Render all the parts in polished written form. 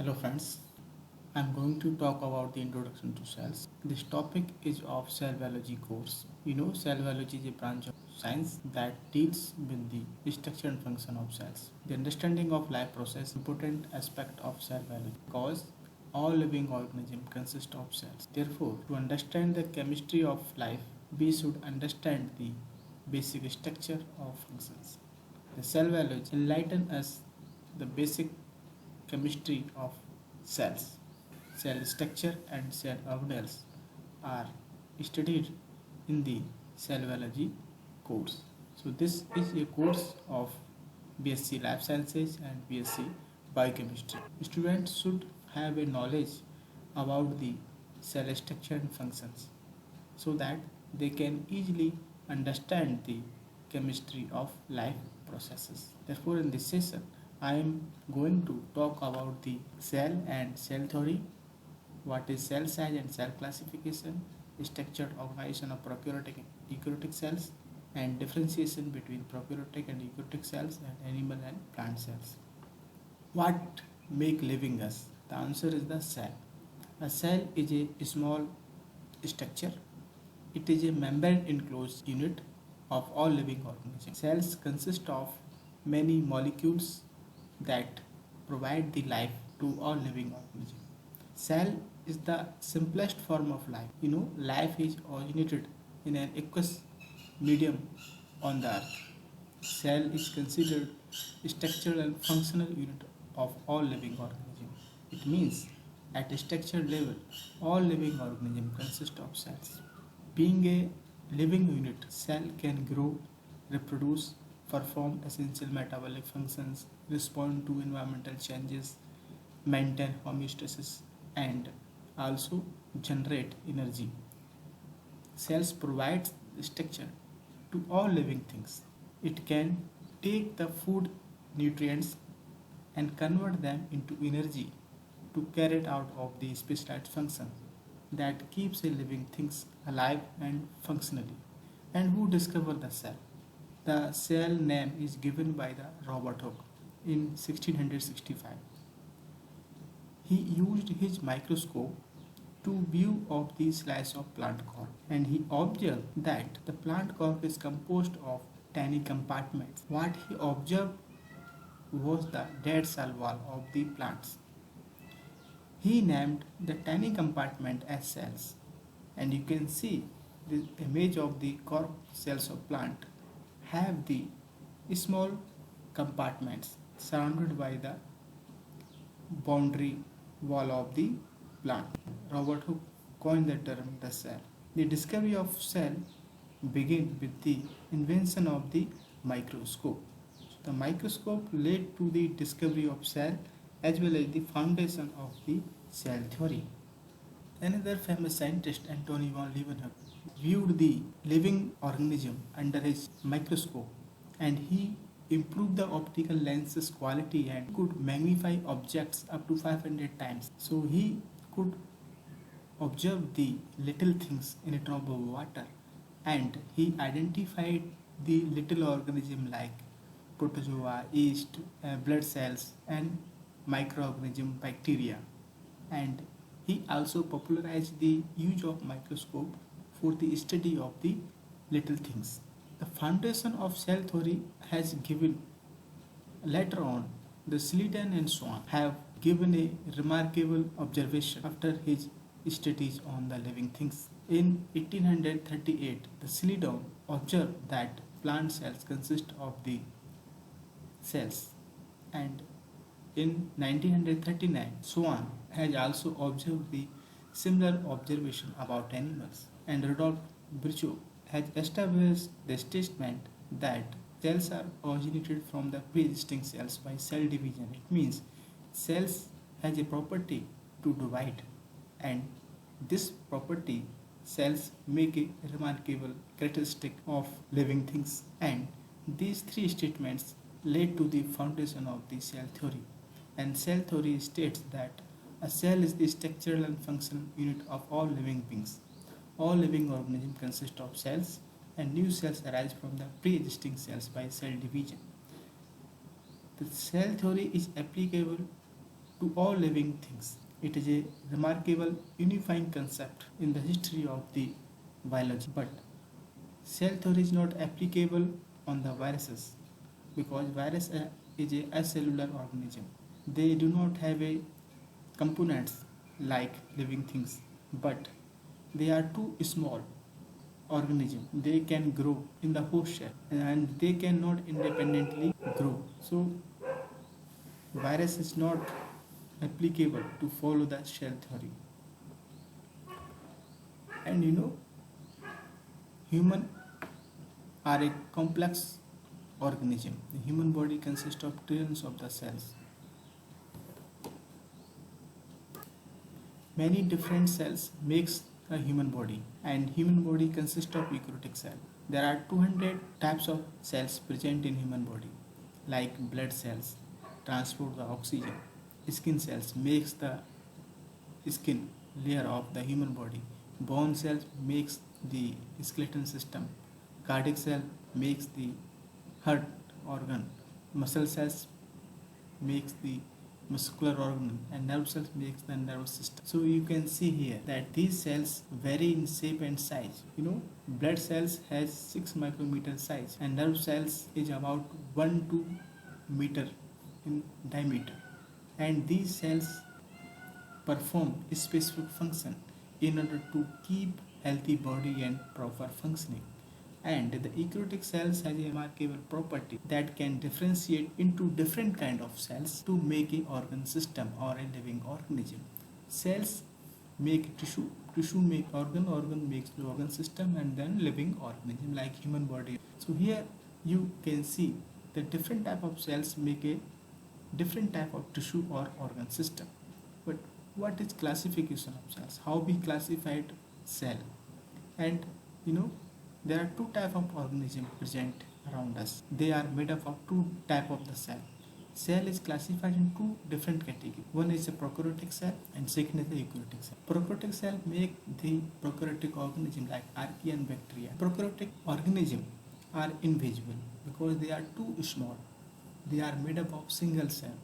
Hello friends, I'm going to talk about the introduction to cells. This topic is of cell biology course. Cell biology is a branch of science that deals with the structure and function of cells. The understanding of life process is an important aspect of cell biology because all living organisms consist of cells. Therefore, to understand the chemistry of life, we should understand the basic structure of functions. The cell biology enlighten us the basic chemistry of cells. Cell structure and cell organelles are studied in the cell biology course. So this is a course of BSc Life Sciences and BSc Biochemistry. Students should have a knowledge about the cell structure and functions so that they can easily understand the chemistry of life processes. Therefore, in this session, I am going to talk about the cell and cell theory, what is cell size and cell classification, structured organization of prokaryotic and eukaryotic cells, and differentiation between prokaryotic and eukaryotic cells and animal and plant cells. What make living us? The answer is the cell. A cell is a small structure. It is a membrane enclosed unit of all living organisms. Cells consist of many molecules that provide the life to all living organisms. Cell is the simplest form of life. Life is originated in an aqueous medium on the earth. Cell is considered a structural and functional unit of all living organisms. It means at a structural level, all living organisms consist of cells. Being a living unit, cell can grow, reproduce, perform essential metabolic functions, respond to environmental changes, maintain homeostasis, and also generate energy. Cells provide structure to all living things. It can take the food nutrients and convert them into energy to carry it out of the specialized function that keeps a living things alive and functionally. And who discovered the cell? The cell name is given by the Robert Hooke in 1665. He used his microscope to view of the slice of plant cork, and he observed that the plant cork is composed of tiny compartments. What he observed was the dead cell wall of the plants. He named the tiny compartment as cells, and you can see the image of the cork cells of plant have the small compartments surrounded by the boundary wall of the plant. Robert Hooke coined the term the cell. The discovery of cell began with the invention of the microscope. The microscope led to the discovery of cell as well as the foundation of the cell theory. Another famous scientist, Antony von Leeuwenhoek, viewed the living organism under his microscope, and he improved the optical lens's quality and could magnify objects up to 500 times. So he could observe the little things in a drop of water, and he identified the little organism like protozoa, yeast, blood cells, and microorganism bacteria. And he also popularized the use of microscope for the study of the little things. The foundation of cell theory has given later on the Sleeden and Swan have given a remarkable observation after his studies on the living things. In 1838, the Sleeden observed that plant cells consist of the cells, and in 1939, Swan has also observed the similar observation about animals, and Rudolf Virchow has established the statement that cells are originated from the pre-existing cells by cell division. It means cells has a property to divide, and this property cells make a remarkable characteristic of living things, and these three statements led to the foundation of the cell theory. And cell theory states that a cell is the structural and functional unit of all living beings. All living organisms consist of cells, and new cells arise from the pre-existing cells by cell division. The cell theory is applicable to all living things. It is a remarkable unifying concept in the history of the biology. But cell theory is not applicable on the viruses because virus is a acellular organism. They do not have a components like living things, but they are too small organism. They can grow in the host cell and they cannot independently grow. So virus is not applicable to follow the shell theory. And human are a complex organism. The human body consists of trillions of the cells. Many different cells makes a human body, and human body consists of eukaryotic cell. There are 200 types of cells present in human body, like blood cells transport the oxygen, skin cells makes the skin layer of the human body, bone cells makes the skeleton system, cardiac cell makes the heart organ, muscle cells makes the muscular organ, and nerve cells makes the nervous system. So you can see here that these cells vary in shape and size. Blood cells has 6 micrometer size, and nerve cells is about 1 to meter in diameter, and these cells perform a specific function in order to keep healthy body and proper functioning. And the eukaryotic cells has a remarkable property that can differentiate into different kind of cells to make a organ system or a living organism. Cells make tissue, tissue make organ, organ makes the organ system, and then living organism like human body. So here you can see the different type of cells make a different type of tissue or organ system. But what is classification of cells? How we classified cell? And there are two type of organism present around us. They are made up of two type of the cell. Cell is classified in two different categories. One is a prokaryotic cell and second is the eukaryotic cell. Prokaryotic cell make the prokaryotic organism like archaea and bacteria. Prokaryotic organism are invisible because they are too small. They are made up of single cell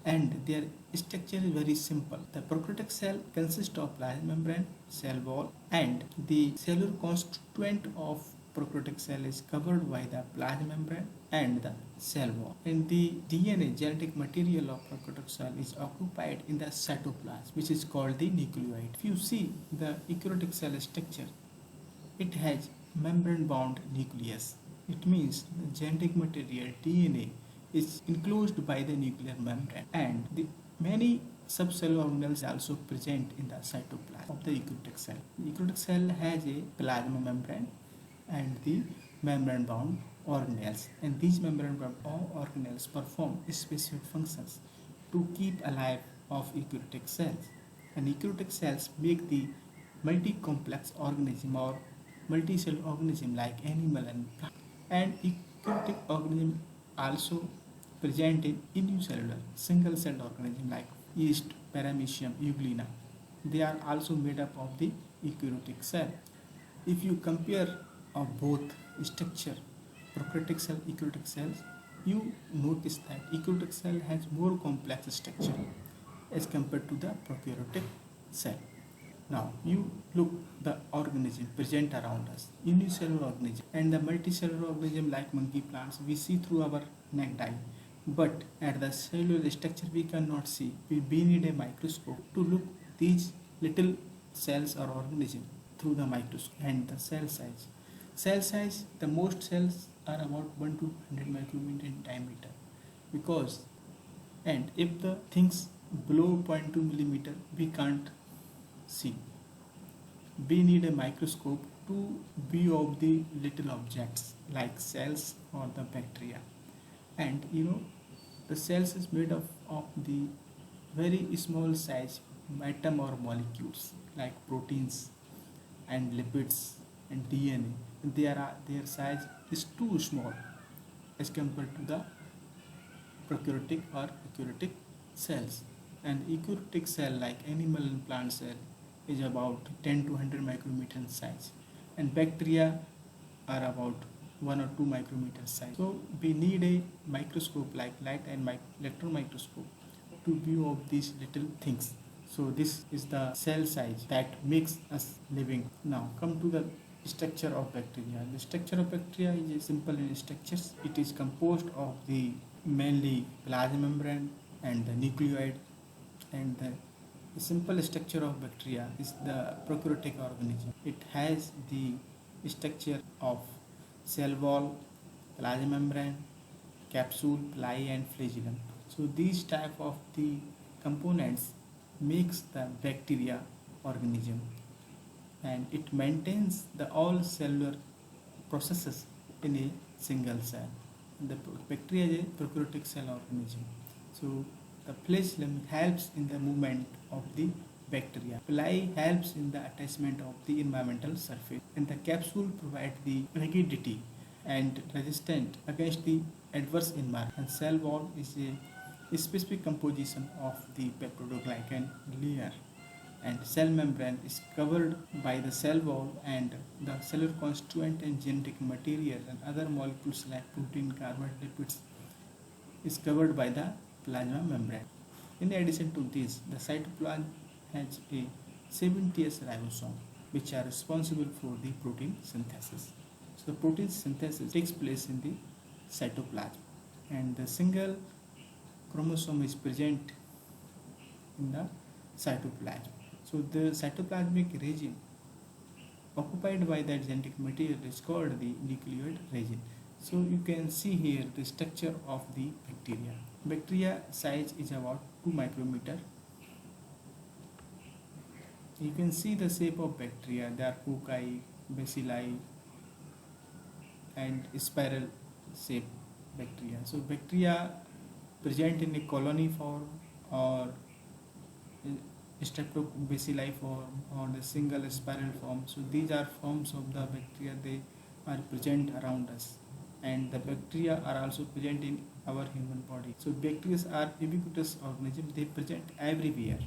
and their structure is very simple. The prokaryotic cell consists of plasma membrane, cell wall, and the cellular constituent of prokaryotic cell is covered by the plasma membrane and the cell wall. And the DNA genetic material of prokaryotic cell is occupied in the cytoplasm, which is called the nucleoid. If you see the eukaryotic cell structure, it has membrane bound nucleus. It means the genetic material DNA is enclosed by the nuclear membrane, and the many subcellular organelles also present in the cytoplasm of the eukaryotic cell. The eukaryotic cell has a plasma membrane and the membrane bound organelles, and these membrane bound organelles perform specific functions to keep alive of eukaryotic cells. And eukaryotic cells make the multi-complex organism or multicellular organism like animal and plant. And eukaryotic organism also present in unicellular single-celled organism like yeast, paramecium, euglena. They are also made up of the eukaryotic cell. If you compare of both structure, prokaryotic cell, eukaryotic cells, you notice that eukaryotic cell has more complex structure as compared to the prokaryotic cell. Now you look the organism present around us, unicellular organism and the multicellular organism like monkey plants we see through our naked eye. But at the cellular structure we cannot see. We need a microscope to look these little cells or organism through the microscope. And the cell size. Cell size, the most cells are about 1 to 100 micrometer in diameter. Because, and if the things below 0.2 millimeter we can't see. We need a microscope to view of the little objects like cells or the bacteria. And the cells is made up of the very small size atom or molecules like proteins and lipids and DNA. Their size is too small as compared to the prokaryotic or eukaryotic cells. And eukaryotic cell like animal and plant cell is about 10 to 100 micrometer in size, and bacteria are about 1 or 2 micrometer size. So we need a microscope like light and electron microscope to view of these little things. So this is the cell size that makes us living. Now come to the structure of bacteria. The structure of bacteria is simple in structures. It is composed of the mainly plasma membrane and the nucleoid, and the simple structure of bacteria is the prokaryotic organism. It has the structure of cell wall, plasma membrane, capsule, pili and flagellum. So these type of the components makes the bacteria organism, and it maintains the all cellular processes in a single cell. The bacteria is a prokaryotic cell organism. So the flagellum helps in the movement of the bacteria. Pili helps in the attachment of the environmental surface, and the capsule provides the rigidity and resistant against the adverse environment. And cell wall is a specific composition of the peptidoglycan layer, and cell membrane is covered by the cell wall, and the cellular constituent and genetic material and other molecules like protein, carbohydrate, lipids is covered by the plasma membrane. In addition to this, the cytoplasm has a 70S ribosome, which are responsible for the protein synthesis. So the protein synthesis takes place in the cytoplasm, and the single chromosome is present in the cytoplasm. So the cytoplasmic region occupied by that genetic material is called the nucleoid region. So you can see here the structure of the bacteria. Bacteria size is about 2 micrometer. You can see the shape of bacteria. They are cocci, bacilli and spiral shape bacteria. So bacteria present in a colony form or streptobacilli form or the single spiral form. So these are forms of the bacteria. They are present around us, and the bacteria are also present in our human body. So bacteria are ubiquitous organisms. They present everywhere.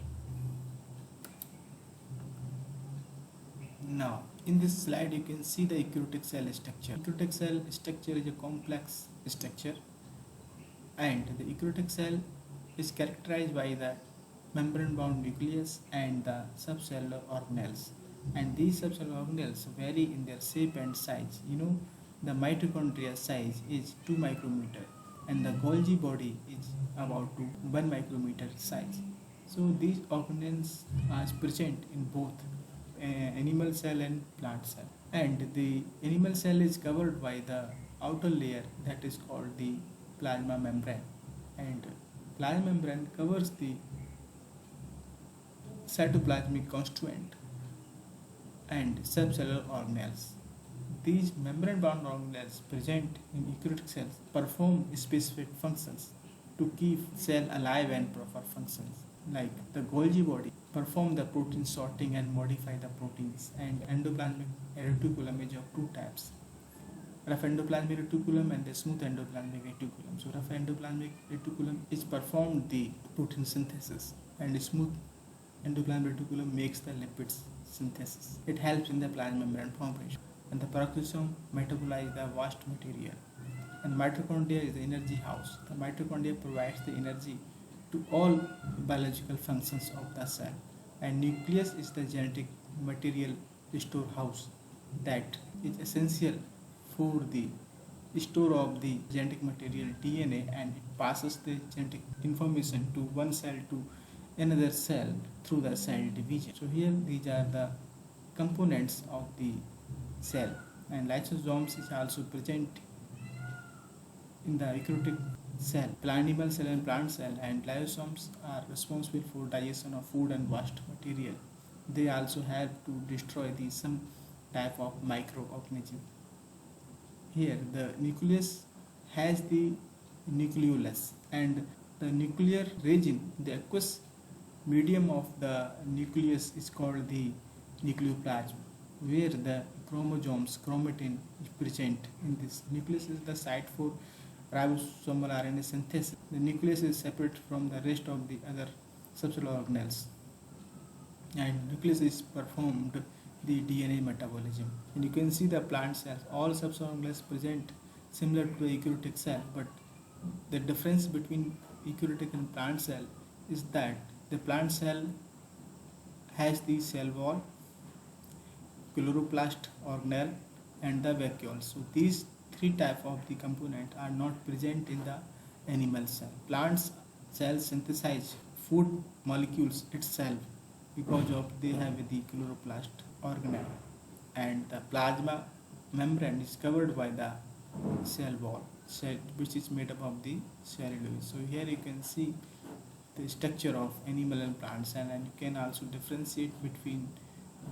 Now in this slide you can see the eukaryotic cell structure. Eukaryotic cell structure is a complex structure, and the eukaryotic cell is characterized by the membrane bound nucleus and the subcellular organelles, and these subcellular organelles vary in their shape and size. The mitochondria size is 2 micrometer, and the Golgi body is about 1 micrometer size. So these organelles are present in both animal cell and plant cell, and the animal cell is covered by the outer layer that is called the plasma membrane, and plasma membrane covers the cytoplasmic constituent and subcellular organelles. These membrane-bound organelles present in eukaryotic cells perform specific functions to keep cell alive and proper functions. Like the Golgi body perform the protein sorting and modify the proteins, and endoplasmic reticulum is of two types: rough endoplasmic reticulum and the smooth endoplasmic reticulum. So rough endoplasmic reticulum is performed the protein synthesis, and smooth endoplasmic reticulum makes the lipids synthesis. It helps in the plasma membrane formation, and the peroxisome metabolize the waste material. And mitochondria is the energy house. The mitochondria provides the energy to all biological functions of the cell, and nucleus is the genetic material storehouse that is essential for the store of the genetic material DNA, and it passes the genetic information to one cell to another cell through the cell division. So here these are the components of the cell, and lysosomes is also present in the eukaryotic cell, animal cell and plant cell, and lysosomes are responsible for digestion of food and waste material. They also help to destroy some type of microorganism. Here the nucleus has the nucleolus, and the nuclear region, the aqueous medium of the nucleus is called the nucleoplasm, where the chromosomes, chromatin is present in this. Nucleus is the site for ribosomal RNA synthesis. The nucleus is separate from the rest of the other subcellular organelles, and nucleus is performed the DNA metabolism. And you can see the plant cells, all subcellular organelles present similar to the eukaryotic cell, but the difference between eukaryotic and plant cell is that the plant cell has the cell wall, chloroplast, organelle, and the vacuole. So these three types of the component are not present in the animal cell. Plants cells synthesize food molecules itself because of they have the chloroplast organelle, and the plasma membrane is covered by the cell wall, cell, which is made up of the cellulose. So here you can see the structure of animal and plant cell, and you can also differentiate between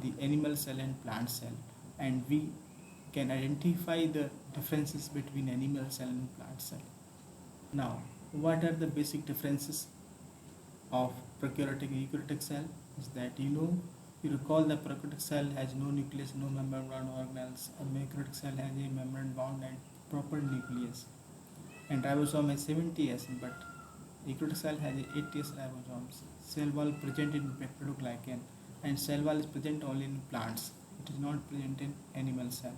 the animal cell and plant cell, and we can identify the differences between animal cell and plant cell. Now, what are the basic differences of prokaryotic and eukaryotic cell? Is that you recall the prokaryotic cell has no nucleus, no membrane bound organelles, and eukaryotic cell has a membrane bound and proper nucleus, and ribosome has 70S, but eukaryotic cell has 80S ribosomes. Cell wall present in peptidoglycan, and cell wall is present only in plants. It is not present in animal cell.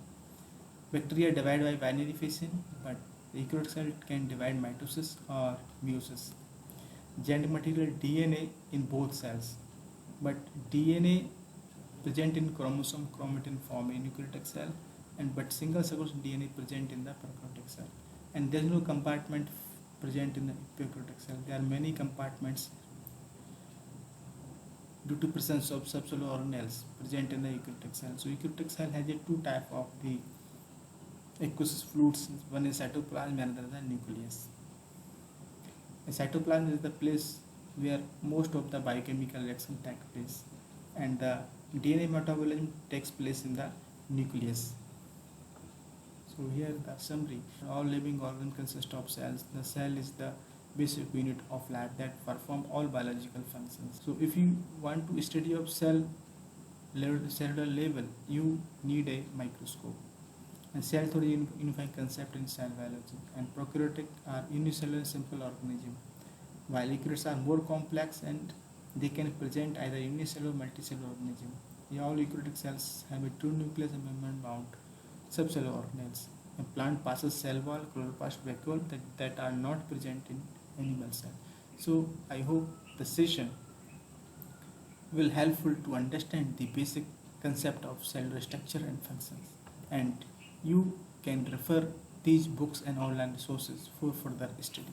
Bacteria divide by binary fission, but the eukaryotic cell can divide mitosis or meiosis. Genetic material DNA in both cells, but DNA present in chromosome chromatin form in eukaryotic cell, and but single sequence DNA present in the prokaryotic cell. And there is no compartment present in the eukaryotic cell. There are many compartments due to presence of subcellular organelles present in the eukaryotic cell. So eukaryotic cell has a two type of the aqueous fluids. One is cytoplasm and another is the nucleus. The cytoplasm is the place where most of the biochemical reaction take place, and the DNA metabolism takes place in the nucleus. So here the summary: all living organs consist of cells. The cell is the basic unit of life that perform all biological functions. So if you want to study of cellular level, you need a microscope. And cell theory is unifying concept in cell biology, and prokaryotic are unicellular simple organism, while eukaryotes are more complex and they can present either unicellular or multicellular organism. All eukaryotic cells have a true nucleus and membrane bound subcellular organelles. A plant passes cell wall, chloroplast, vacuole that are not present in animal cell. So I hope the session will helpful to understand the basic concept of cellular structure and functions, and you can refer these books and online resources for further study.